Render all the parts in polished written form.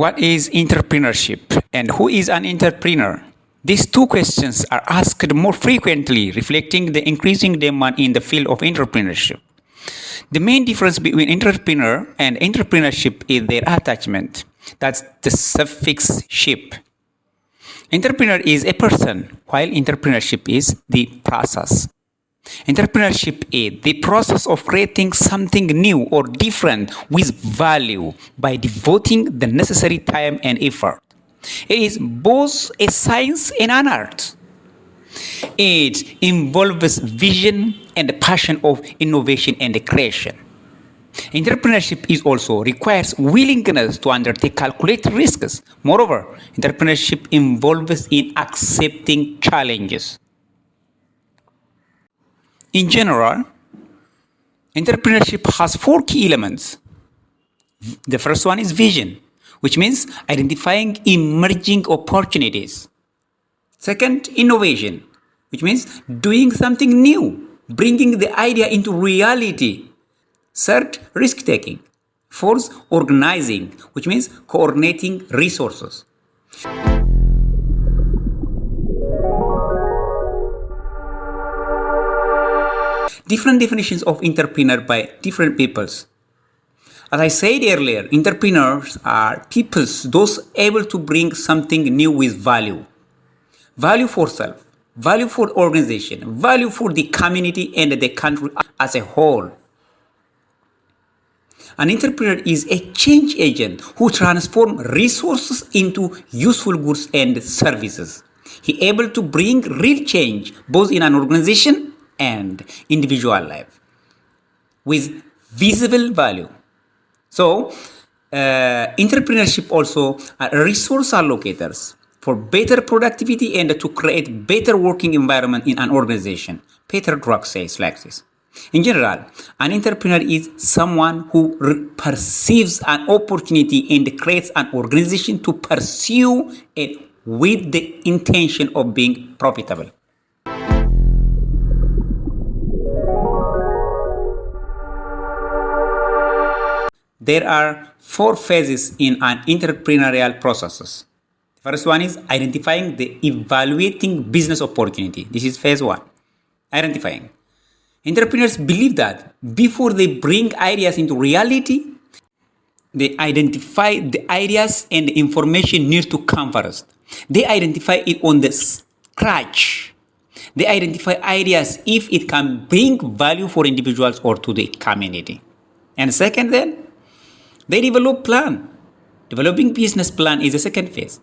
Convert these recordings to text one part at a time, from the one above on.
What is entrepreneurship and who is an entrepreneur? These two questions are asked more frequently, reflecting the increasing demand in the field of entrepreneurship. The main difference between entrepreneur and entrepreneurship is their attachment. That's the suffix ship. Entrepreneur is a person, while entrepreneurship is the process. Entrepreneurship is the process of creating something new or different with value by devoting the necessary time and effort. It is both a science and an art. It involves vision and the passion of innovation and creation. Entrepreneurship is also requires willingness to undertake calculated risks. Moreover, entrepreneurship involves in accepting challenges. In general, entrepreneurship has four key elements. The first one is vision, which means identifying emerging opportunities. Second, innovation, which means doing something new, bringing the idea into reality. Third, risk-taking. Fourth, organizing, which means coordinating resources. Different definitions of entrepreneur by different peoples. As I said earlier, entrepreneurs are peoples, those able to bring something new with value. Value for self, value for organization, value for the community and the country as a whole. An entrepreneur is a change agent who transforms resources into useful goods and services. He is able to bring real change both in an organization and individual life with visible value. So, entrepreneurship also are resource allocators for better productivity and to create better working environment in an organization. Peter Drucker says like this. In general, an entrepreneur is someone who perceives an opportunity and creates an organization to pursue it with the intention of being profitable. There are four phases in an entrepreneurial process. The first one is identifying the evaluating business opportunity. This is phase one. Identifying. Entrepreneurs believe that before they bring ideas into reality, they identify the ideas and the information needs to come first. They identify it on the scratch. They identify ideas if it can bring value for individuals or to the community. And second then, they develop plan. Developing business plan is the second phase.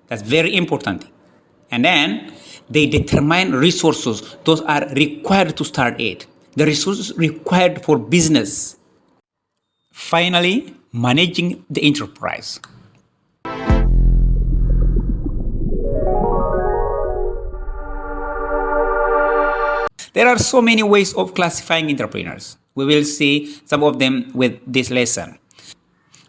That's very important. And then they determine resources. Those are required to start it. The resources required for business. Finally, managing the enterprise. There are so many ways of classifying entrepreneurs. We will see some of them with this lesson.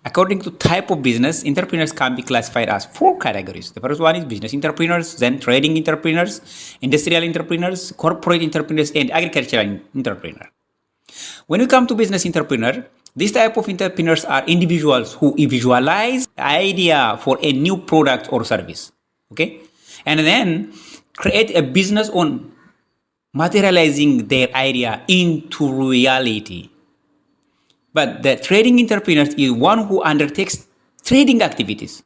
According to type of business, entrepreneurs can be classified as four categories. The first one is business entrepreneurs, then trading entrepreneurs, industrial entrepreneurs, corporate entrepreneurs, and agricultural entrepreneurs. When we come to business entrepreneur, this type of entrepreneurs are individuals who visualize the idea for a new product or service, okay, and then create a business on materializing their idea into reality. But the trading entrepreneurs is one who undertakes trading activities.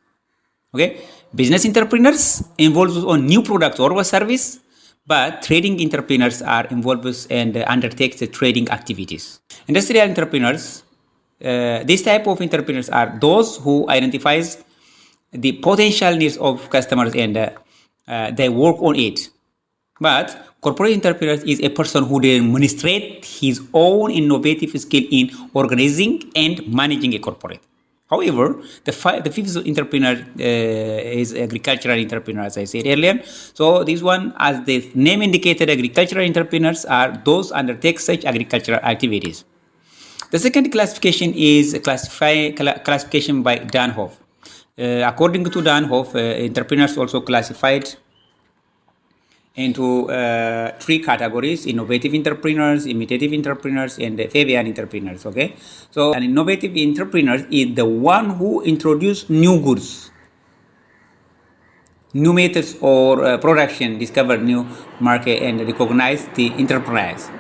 Okay, business entrepreneurs involves on new product or service, but trading entrepreneurs are involved and undertakes the trading activities. Industrial entrepreneurs, this type of entrepreneurs are those who identifies the potential needs of customers and they work on it. But corporate entrepreneur is a person who demonstrates his own innovative skill in organizing and managing a corporate. However, the fifth entrepreneur is agricultural entrepreneur, as I said earlier. So this one, as the name indicated, agricultural entrepreneurs are those undertake such agricultural activities. The second classification is classification by Danhoff. According to Danhoff, entrepreneurs also classified into three categories: innovative entrepreneurs, imitative entrepreneurs, and Fabian entrepreneurs. Okay, so an innovative entrepreneur is the one who introduces new goods, new methods or production, discover new market, and recognize the enterprise.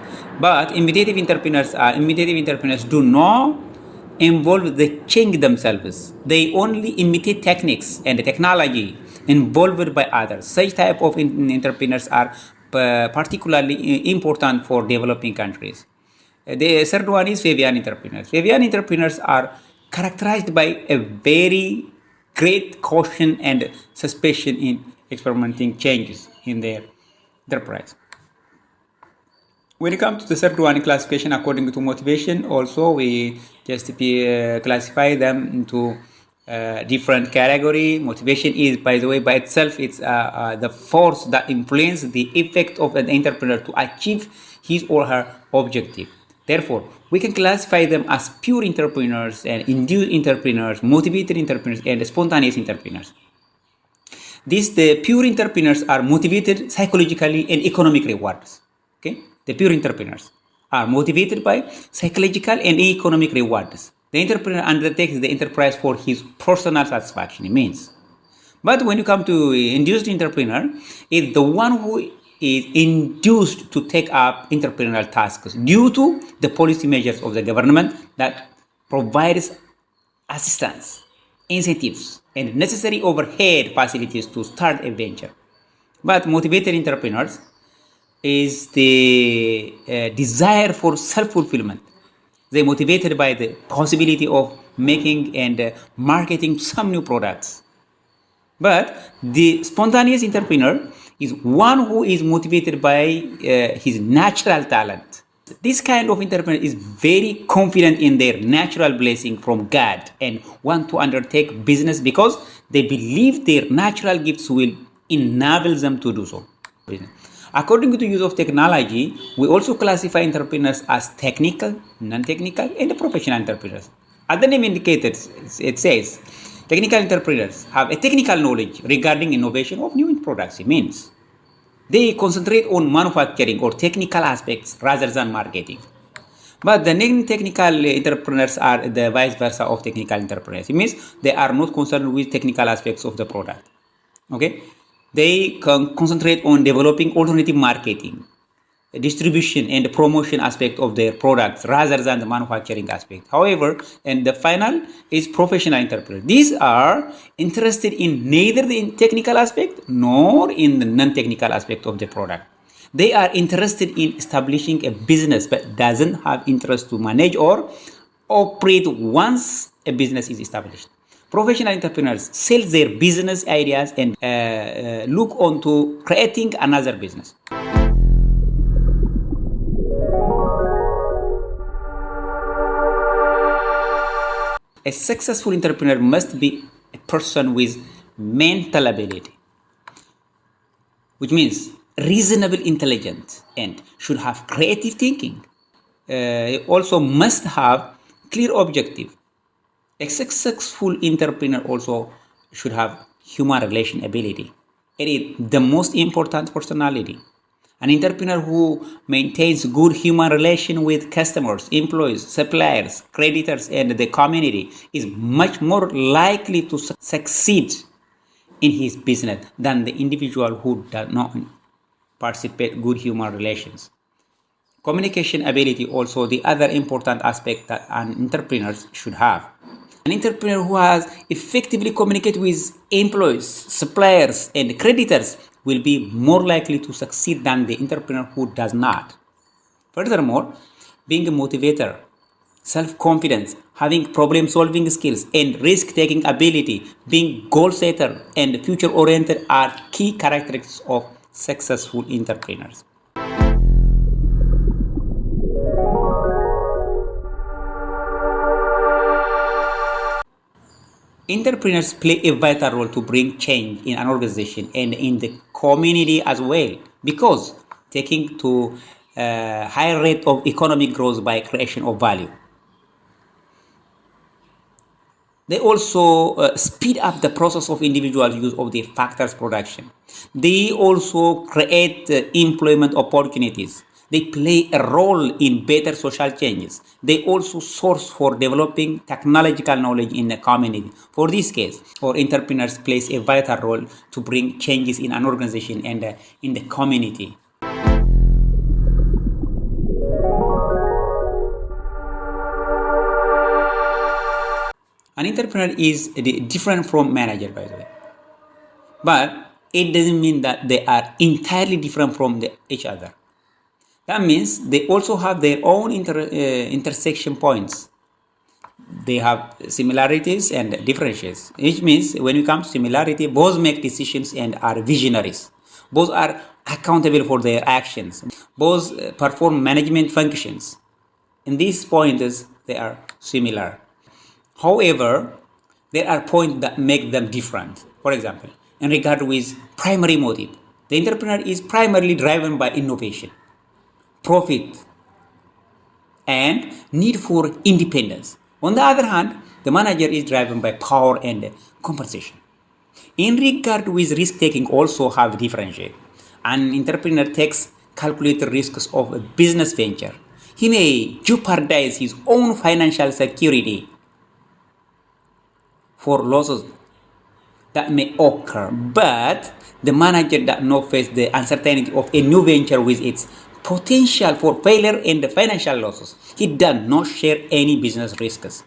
But imitative entrepreneurs do not involve the change themselves. They only imitate techniques and technology involved by others. Such type of entrepreneurs are particularly important for developing countries. The third one is Fabian entrepreneurs. Fabian entrepreneurs are characterized by a very great caution and suspicion in experimenting changes in their enterprise. When it comes to the third one, classification according to motivation, also we just classify them into different category. Motivation is, by the way, by itself, it's the force that influences the effect of an entrepreneur to achieve his or her objective. Therefore, we can classify them as pure entrepreneurs and induced entrepreneurs, motivated entrepreneurs, and spontaneous entrepreneurs. The pure entrepreneurs are motivated psychologically and economic rewards. Okay, the pure entrepreneurs are motivated by psychological and economic rewards. The entrepreneur undertakes the enterprise for his personal satisfaction. It means, but when you come to induced entrepreneur, it's the one who is induced to take up entrepreneurial tasks due to the policy measures of the government that provides assistance, incentives, and necessary overhead facilities to start a venture. But motivated entrepreneurs is the desire for self-fulfillment. They're motivated by the possibility of making and marketing some new products. But the spontaneous entrepreneur is one who is motivated by his natural talent. This kind of entrepreneur is very confident in their natural blessing from God and want to undertake business because they believe their natural gifts will enable them to do so. According to the use of technology, we also classify entrepreneurs as technical, non-technical, and professional entrepreneurs. As the name indicates, it says, technical entrepreneurs have a technical knowledge regarding innovation of new products. It means they concentrate on manufacturing or technical aspects rather than marketing. But the non-technical entrepreneurs are the vice versa of technical entrepreneurs. It means they are not concerned with technical aspects of the product. Okay? They can concentrate on developing alternative marketing, distribution, and promotion aspect of their products rather than the manufacturing aspect. However, and the final is professional entrepreneurs. These are interested in neither the technical aspect nor in the non-technical aspect of the product. They are interested in establishing a business but doesn't have interest to manage or operate once a business is established. Professional entrepreneurs sell their business ideas and look on to creating another business. A successful entrepreneur must be a person with mental ability, which means reasonable intelligence and should have creative thinking. Also must have clear objective. A successful entrepreneur also should have human relation ability. It is the most important personality. An entrepreneur who maintains good human relation with customers, employees, suppliers, creditors, and the community is much more likely to succeed in his business than the individual who does not participate good human relations. Communication ability also the other important aspect that an entrepreneur should have. An entrepreneur who has effectively communicated with employees, suppliers, and creditors will be more likely to succeed than the entrepreneur who does not. Furthermore, being a motivator, self-confidence, having problem-solving skills, and risk-taking ability, being goal-setter, and future-oriented are key characteristics of successful entrepreneurs. Entrepreneurs play a vital role to bring change in an organization and in the community as well, because taking to a higher rate of economic growth by creation of value. They also speed up the process of individual use of the factors production. They also create employment opportunities. They play a role in better social changes. They also source for developing technological knowledge in the community. For this case, our entrepreneurs plays a vital role to bring changes in an organization and in the community. An entrepreneur is different from manager, by the way, but it doesn't mean that they are entirely different from each other. That means they also have their own intersection points. They have similarities and differences, which means when it comes to similarity, both make decisions and are visionaries. Both are accountable for their actions. Both perform management functions. In these points, they are similar. However, there are points that make them different. For example, in regard with primary motive, the entrepreneur is primarily driven by innovation, profit, and need for independence. On the other hand, the manager is driven by power and compensation. In regard with risk taking, also have differentiate. An entrepreneur takes calculated risks of a business venture. He may jeopardize his own financial security for losses that may occur, but the manager does not face the uncertainty of a new venture with its potential for failure and the financial losses. He does not share any business risks.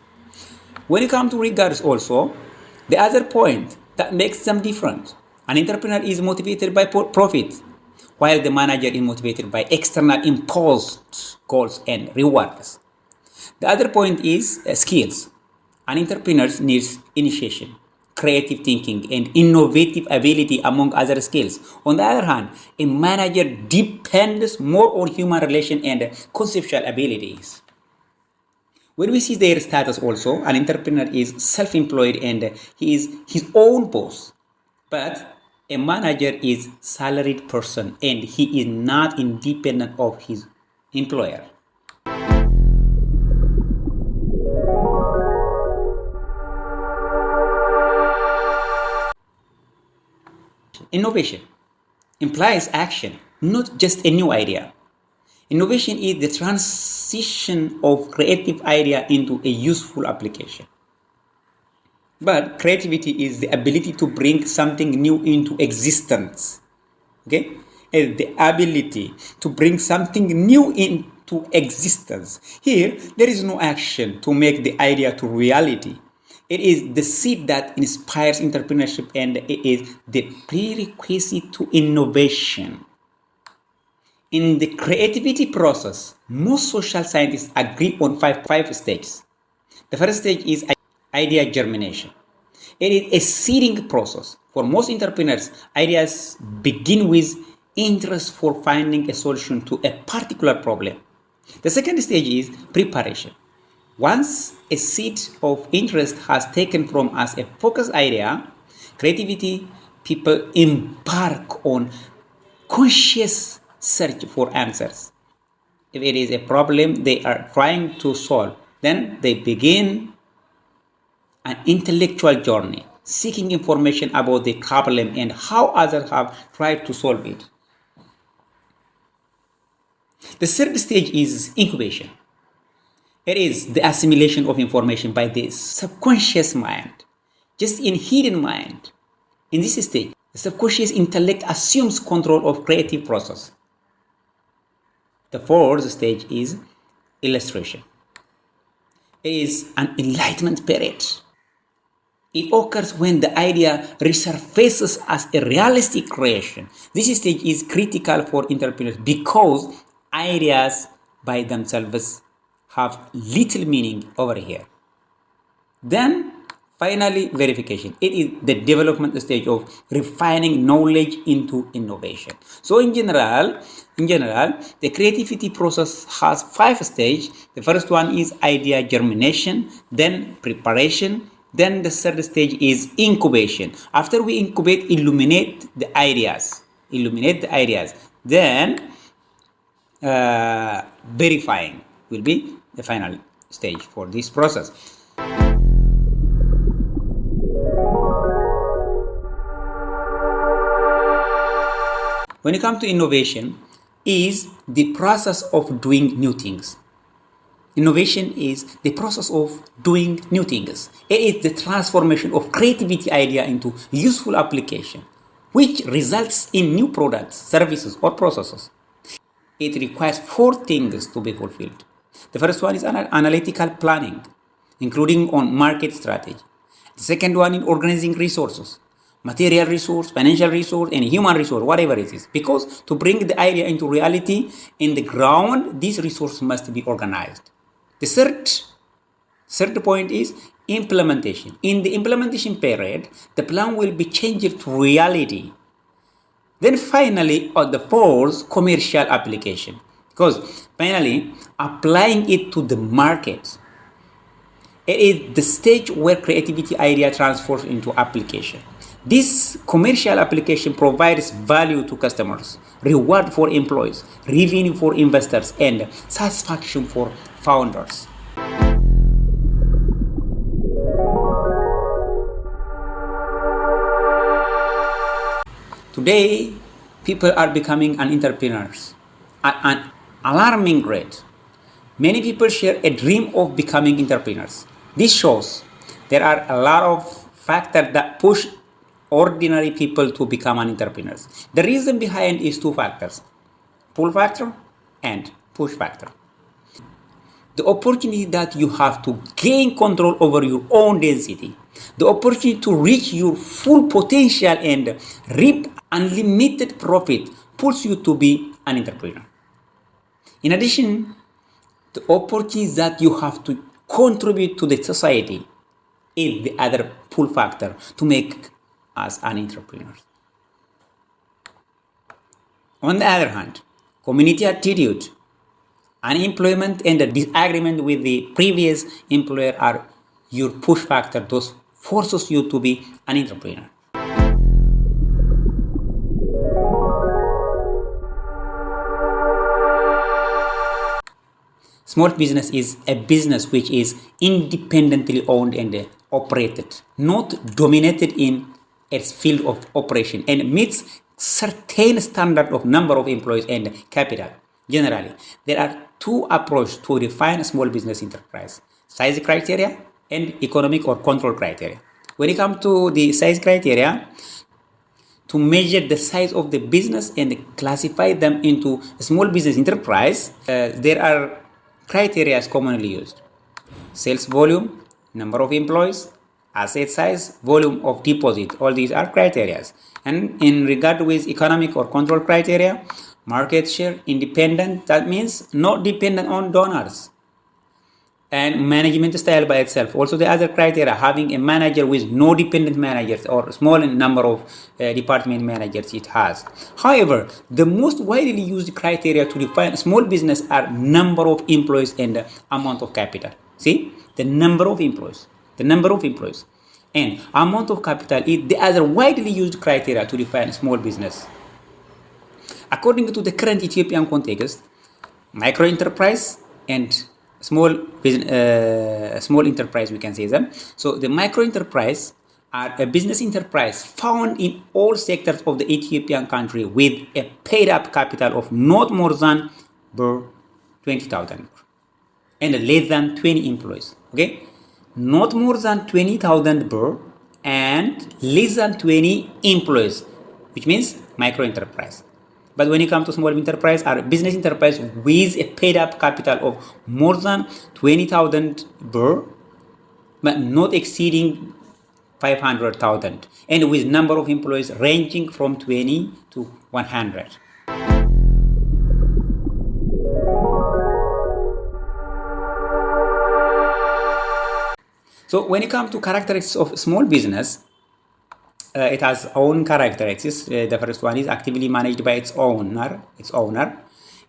When it comes to regards also, the other point that makes them different, an entrepreneur is motivated by profit, while the manager is motivated by external imposed goals and rewards. The other point is skills. An entrepreneur needs initiation, creative thinking, and innovative ability among other skills. On the other hand, a manager depends more on human relation and conceptual abilities. When we see their status also, an entrepreneur is self-employed and he is his own boss. But a manager is salaried person and he is not independent of his employer. Innovation implies action, not just a new idea. Innovation is the transition of creative idea into a useful application. But creativity is the ability to bring something new into existence. Okay? And the ability to bring something new into existence. Here, there is no action to make the idea to reality. It is the seed that inspires entrepreneurship and it is the prerequisite to innovation. In the creativity process, most social scientists agree on five stages. The first stage is idea germination. It is a seeding process. For most entrepreneurs, ideas begin with interest for finding a solution to a particular problem. The second stage is preparation. Once a seed of interest has taken from as a focused idea, creativity people embark on conscious search for answers. If it is a problem they are trying to solve, then they begin an intellectual journey, seeking information about the problem and how others have tried to solve it. The third stage is incubation. It is the assimilation of information by the subconscious mind, just in hidden mind. In this stage, the subconscious intellect assumes control of creative process. The fourth stage is illustration. It is an enlightenment period. It occurs when the idea resurfaces as a realistic creation. This stage is critical for entrepreneurs because ideas by themselves have little meaning over here. Then, finally, verification. It is the development stage of refining knowledge into innovation. So, in general, the creativity process has 5 stages. The first one is idea germination, then preparation, then the third stage is incubation. After we incubate, illuminate the ideas. Then verifying will be the final stage for this process. When it comes to innovation, is the process of doing new things. Innovation is the process of doing new things. It is the transformation of creativity idea into useful application, which results in new products, services, or processes. It requires four things to be fulfilled. The first one is analytical planning, including on market strategy. The second one is organizing resources, material resource, financial resource, and human resource, whatever it is. Because to bring the idea into reality in the ground, these resources must be organized. The third point is implementation. In the implementation period, the plan will be changed to reality. Then finally, on the fourth, commercial application. Because finally, applying it to the market. It is the stage where creativity idea transfers into application. This commercial application provides value to customers, reward for employees, revenue for investors, and satisfaction for founders. Today, people are becoming entrepreneurs at an alarming rate. Many people share a dream of becoming entrepreneurs. This shows there are a lot of factors that push ordinary people to become entrepreneurs. The reason behind is two factors: pull factor and push factor. The opportunity that you have to gain control over your own density, the opportunity to reach your full potential and reap unlimited profit pulls you to be an entrepreneur. In addition, the opportunity that you have to contribute to the society is the other pull factor to make us an entrepreneur. On the other hand, community attitude, unemployment, and the disagreement with the previous employer are your push factor. Those forces you to be an entrepreneur. Small business is a business which is independently owned and operated, not dominated in its field of operation, and meets certain standard of number of employees and capital. Generally, there are two approaches to define a small business enterprise: size criteria and economic or control criteria. When it comes to the size criteria, to measure the size of the business and classify them into a small business enterprise, there are criteria commonly used: sales volume, number of employees, asset size, volume of deposit. All these are criteria. And in regard with economic or control criteria, market share, independent, that means not dependent on donors, and management style by itself. Also the other criteria, having a manager with no dependent managers or small number of department managers it has. However, the most widely used criteria to define a small business are number of employees and amount of capital. See, the number of employees and amount of capital is the other widely used criteria to define a small business. According to the current Ethiopian context, micro enterprise and small enterprise, we can say them. So the micro enterprise are a business enterprise found in all sectors of the Ethiopian country with a paid up capital of not more than 20,000 and less than 20 employees. Okay, not more than 20,000 and less than 20 employees, which means micro enterprise. But when it comes to small enterprise, are business enterprise with a paid up capital of more than 20,000 but not exceeding 500,000, and with number of employees ranging from 20 to 100. So when it comes to characteristics of small business, it has own characteristics. The first one is actively managed by its owner.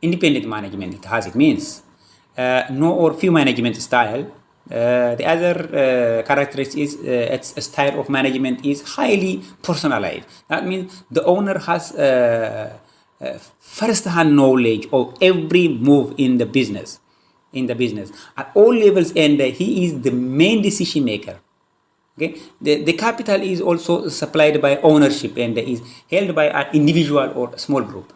Independent management, it means no or few management style. The other characteristic is its style of management is highly personalized. That means the owner has first-hand knowledge of every move in the business at all levels, and he is the main decision maker. Okay, the capital is also supplied by ownership and is held by an individual or small group.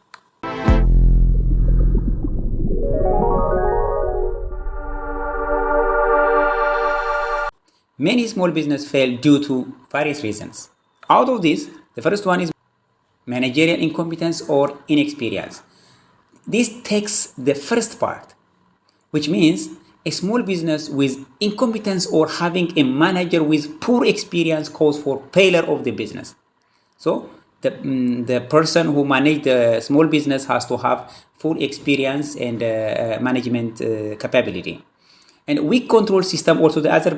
Many small business fail due to various reasons. Out of this, the first one is managerial incompetence or inexperience. This takes the first part, which means a small business with incompetence or having a manager with poor experience cause for failure of the business. So the person who manage the small business has to have full experience and management capability. And weak control system also the other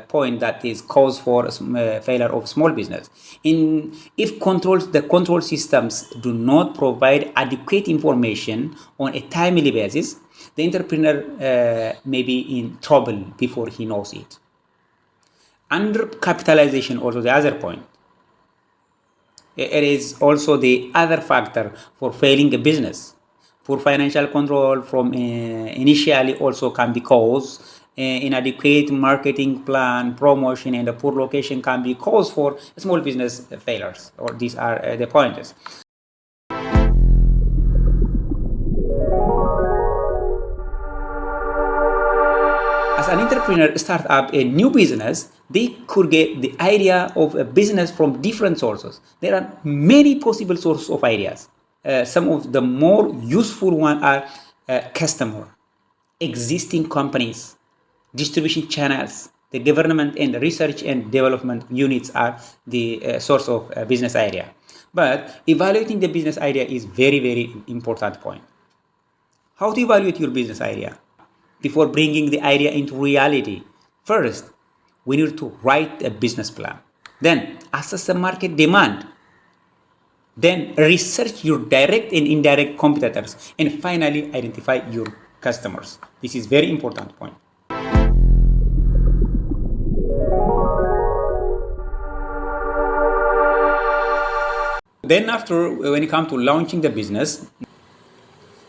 point that is cause for failure of small business. If the control systems do not provide adequate information on a timely basis, the entrepreneur may be in trouble before he knows it. Undercapitalization also the other point. It is also the other factor for failing a business. Poor financial control from initially also can be caused. Inadequate marketing plan, promotion, and a poor location can be cause for small business failures. Or these are the pointers. As an entrepreneur start up a new business, they could get the idea of a business from different sources. There are many possible sources of ideas. Some of the more useful ones are customer, existing companies, distribution channels, the government and research and development units are the source of business idea. But evaluating the business idea is very, very important point. How to evaluate your business idea? Before bringing the idea into reality, first, we need to write a business plan. Then, assess the market demand. Then, research your direct and indirect competitors. And finally, identify your customers. This is very important point. Then after, when it comes to launching the business,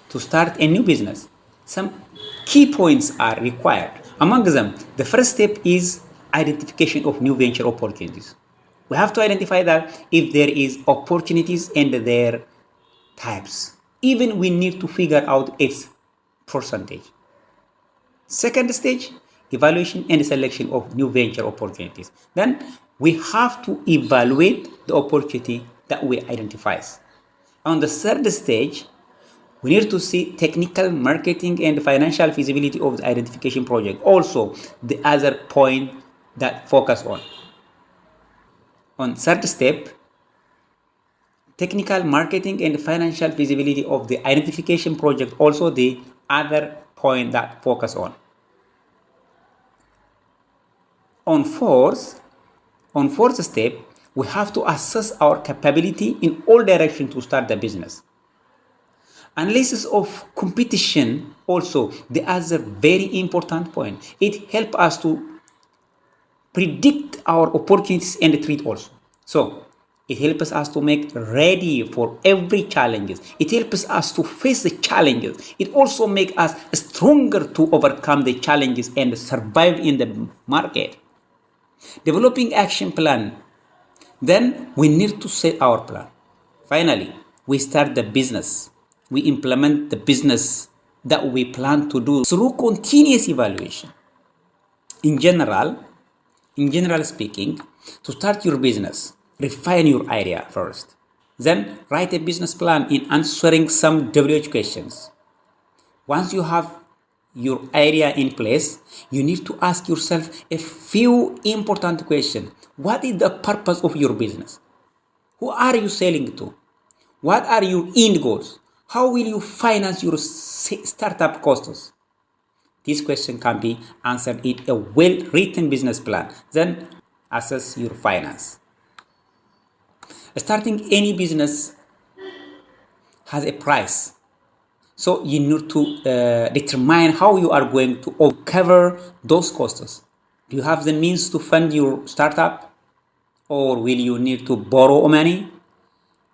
to start a new business, some key points are required. Among them, the first step is identification of new venture opportunities. We have to identify that if there is opportunities and their types. Even we need to figure out its percentage. Second stage, evaluation and selection of new venture opportunities. Then we have to evaluate the opportunity that we identify. On the third stage, we need to see technical, marketing, and financial feasibility of the identification project. Also, the other point that focus on. On third step, technical, marketing, and financial feasibility of the identification project. Also, the other point that focus on. On fourth step, we have to assess our capability in all directions to start the business. Analysis of competition also the other very important point. It helps us to predict our opportunities and treat also. So it helps us to make ready for every challenges. It helps us to face the challenges. It also makes us stronger to overcome the challenges and survive in the market. Developing action plan. Then we need to set our plan. Finally, we start the business. We implement the business that we plan to do through continuous evaluation. In general speaking, to start your business, refine your idea first. Then write a business plan in answering some WH questions. Once you have your idea in place, you need to ask yourself a few important questions. What is the purpose of your business? Who are you selling to? What are your end goals? How will you finance your startup costs? This question can be answered in a well-written business plan. Then assess your finance. Starting any business has a price. So you need to determine how you are going to cover those costs. Do you have the means to fund your startup? Or will you need to borrow money?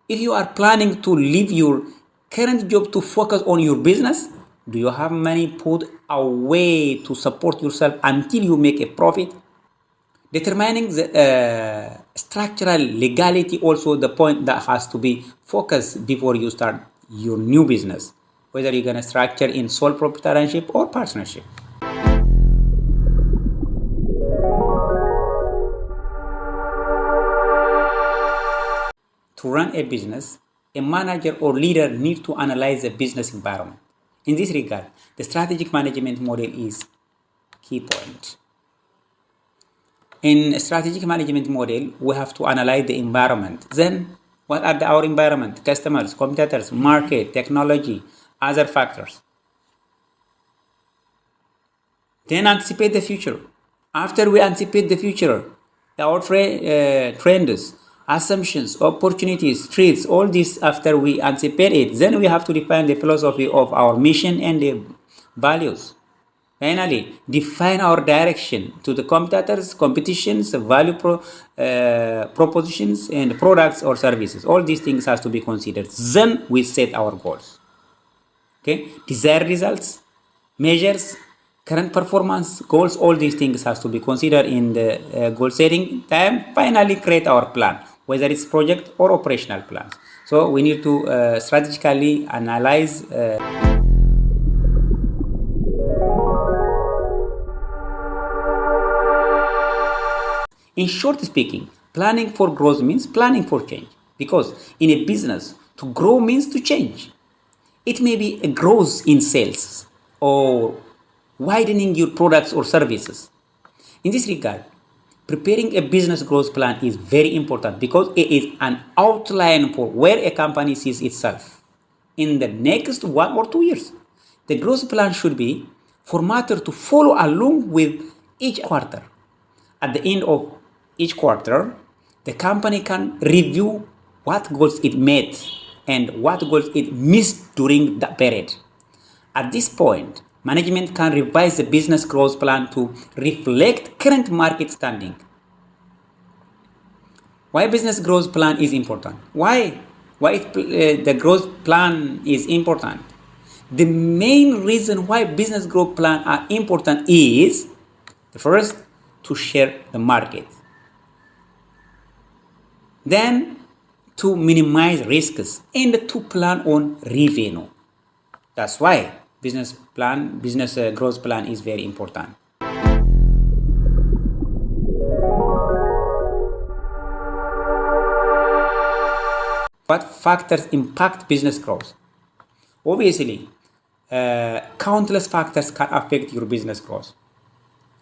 If you are planning to leave your current job to focus on your business, do you have money put away to support yourself until you make a profit? Determining the structural legality also the point that has to be focused before you start your new business, whether you're going to structure in sole proprietorship or partnership. To run a business, a manager or leader needs to analyze the business environment. In this regard, the strategic management model is key point. In a strategic management model, we have to analyze the environment. Then, what are our environment? Customers, competitors, market, technology, other factors. Then anticipate the future. After we anticipate the future, our trends, assumptions, opportunities, threats, all this after we anticipate it, then we have to define the philosophy of our mission and the values. Finally, define our direction to the competitors, competitions, value propositions, and products or services. All these things has to be considered. Then we set our goals. Okay, desired results, measures, current performance, goals. All these things has to be considered in the goal setting time. Finally, create our plan, whether it's project or operational plans. So we need to strategically analyze. In short speaking, planning for growth means planning for change. Because in a business, to grow means to change. It may be a growth in sales or widening your products or services. In this regard, preparing a business growth plan is very important because it is an outline for where a company sees itself in the next 1 or 2 years. The growth plan should be formatted to follow along with each quarter. At the end of each quarter, the company can review what goals it met and what goals it missed during that period. At this point, management can revise the business growth plan to reflect current market standing. Why business growth plan is important? Why the growth plan is important? The main reason why business growth plan are important is, first, to share the market. Then to minimize risks and to plan on revenue. That's why business growth plan is very important. What factors impact business growth? Obviously, countless factors can affect your business growth.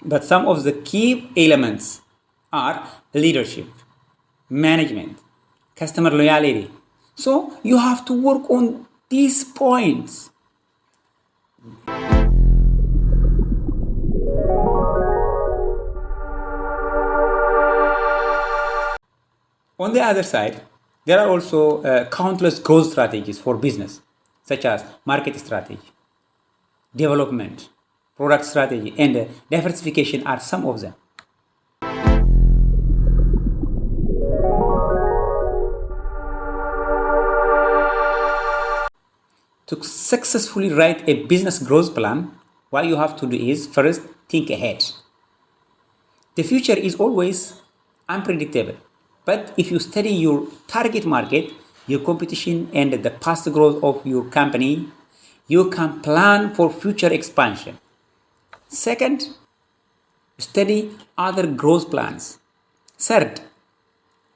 But some of the key elements are leadership, management, customer loyalty. So you have to work on these points. On the other side, there are also countless growth strategies for business, such as market strategy, development, product strategy, and diversification are some of them. To successfully write a business growth plan, what you have to do is first think ahead. The future is always unpredictable, but if you study your target market, your competition, and the past growth of your company, you can plan for future expansion. Second, study other growth plans. Third,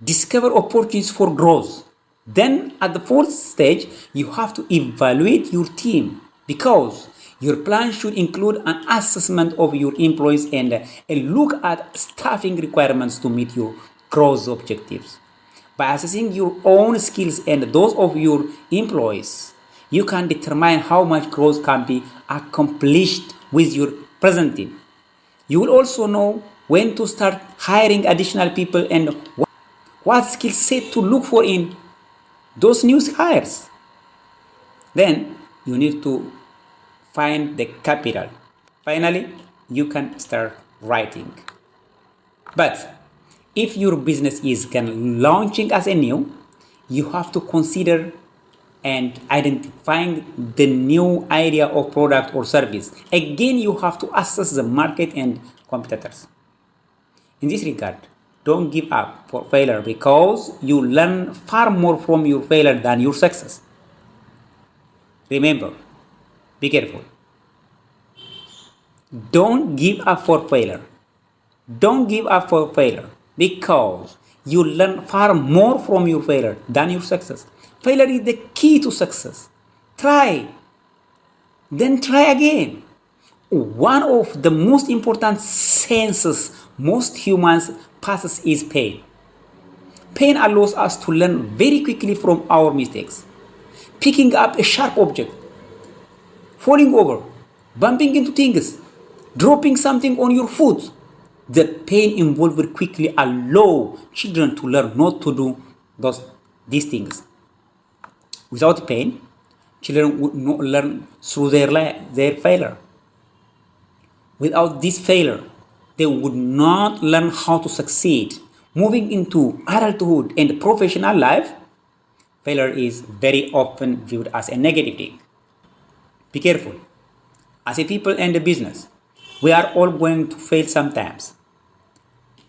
discover opportunities for growth. Then at the fourth stage, you have to evaluate your team because your plan should include an assessment of your employees and a look at staffing requirements to meet your growth objectives. By assessing your own skills and those of your employees, you can determine how much growth can be accomplished with your present team. You will also know when to start hiring additional people and what skill set to look for in those new hires. Then you need to find the capital. Finally, you can start writing. But if your business is launching as a new, you have to consider and identifying the new idea of product or service. Again, you have to assess the market and competitors. In this regard, don't give up for failure because you learn far more from your failure than your success. Remember, be careful. Don't give up for failure. Don't give up for failure because you learn far more from your failure than your success. Failure is the key to success. Try, then try again. One of the most important senses most humans passes is pain. Pain allows us to learn very quickly from our mistakes. Picking up a sharp object, falling over, bumping into things, dropping something on your foot. The pain involved quickly allow children to learn not to do these things. Without pain, children would not learn through their failure. Without this failure, they would not learn how to succeed. Moving into adulthood and professional life, failure is very often viewed as a negative thing. Be careful. As a people and a business, we are all going to fail sometimes.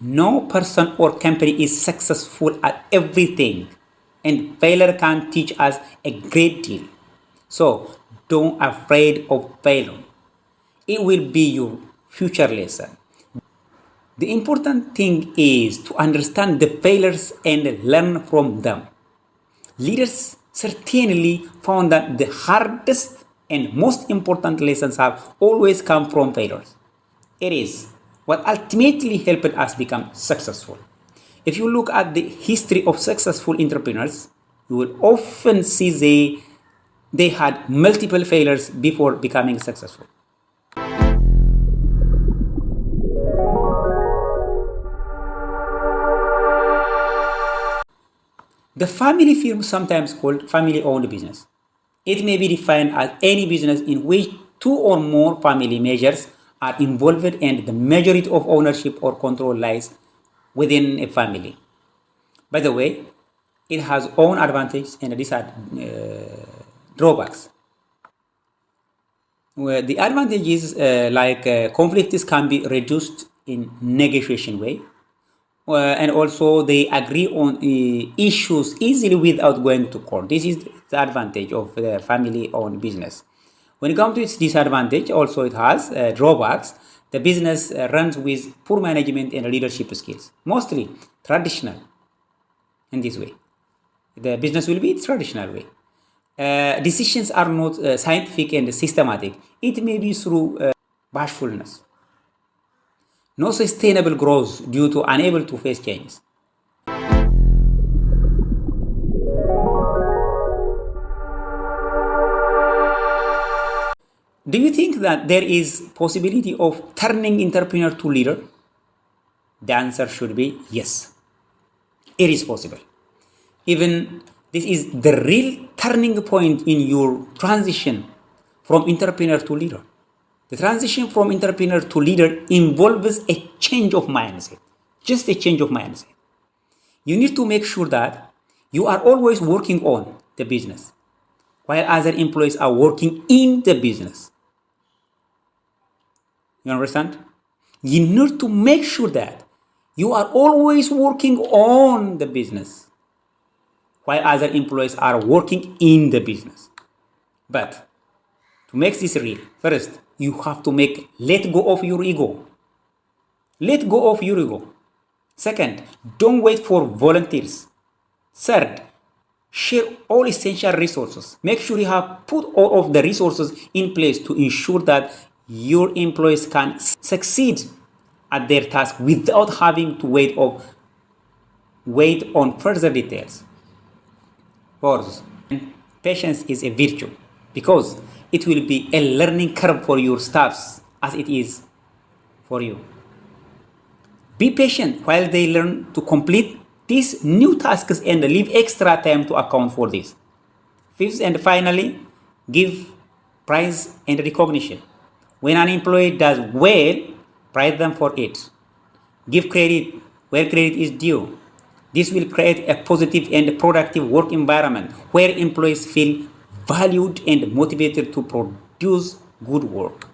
No person or company is successful at everything, and failure can teach us a great deal. So don't afraid of failure. It will be your future lesson. The important thing is to understand the failures and learn from them. Leaders certainly found that the hardest and most important lessons have always come from failures. It is what ultimately helped us become successful. If you look at the history of successful entrepreneurs, you will often see they had multiple failures before becoming successful. The family firm, sometimes called family-owned business. It may be defined as any business in which two or more family members are involved and the majority of ownership or control lies within a family. By the way, it has own advantages and drawbacks. Well, the advantages conflicts can be reduced in negotiation way. And also they agree on issues easily without going to court. This is the advantage of the family-owned business. When it comes to its disadvantage, also it has drawbacks. The business runs with poor management and leadership skills, mostly traditional in this way. The business will be its traditional way. Decisions are not scientific and systematic. It may be through bashfulness. No sustainable growth due to unable to face changes. Do you think that there is possibility of turning entrepreneur to leader? The answer should be yes. It is possible. Even this is the real turning point in your transition from entrepreneur to leader. The transition from entrepreneur to leader involves a change of mindset, just a change of mindset. You need to make sure that you are always working on the business, while other employees are working in the business. You understand? You need to make sure that you are always working on the business, while other employees are working in the business. But to make this real, first, you have to let go of your ego. Let go of your ego. Second, don't wait for volunteers. Third, share all essential resources. Make sure you have put all of the resources in place to ensure that your employees can succeed at their task without having to wait on further details. Fourth, patience is a virtue because it will be a learning curve for your staffs as it is for you. Be patient while they learn to complete these new tasks and leave extra time to account for this. Fifth and finally, give praise and recognition. When an employee does well, praise them for it. Give credit where credit is due. This will create a positive and productive work environment where employees feel valued and motivated to produce good work.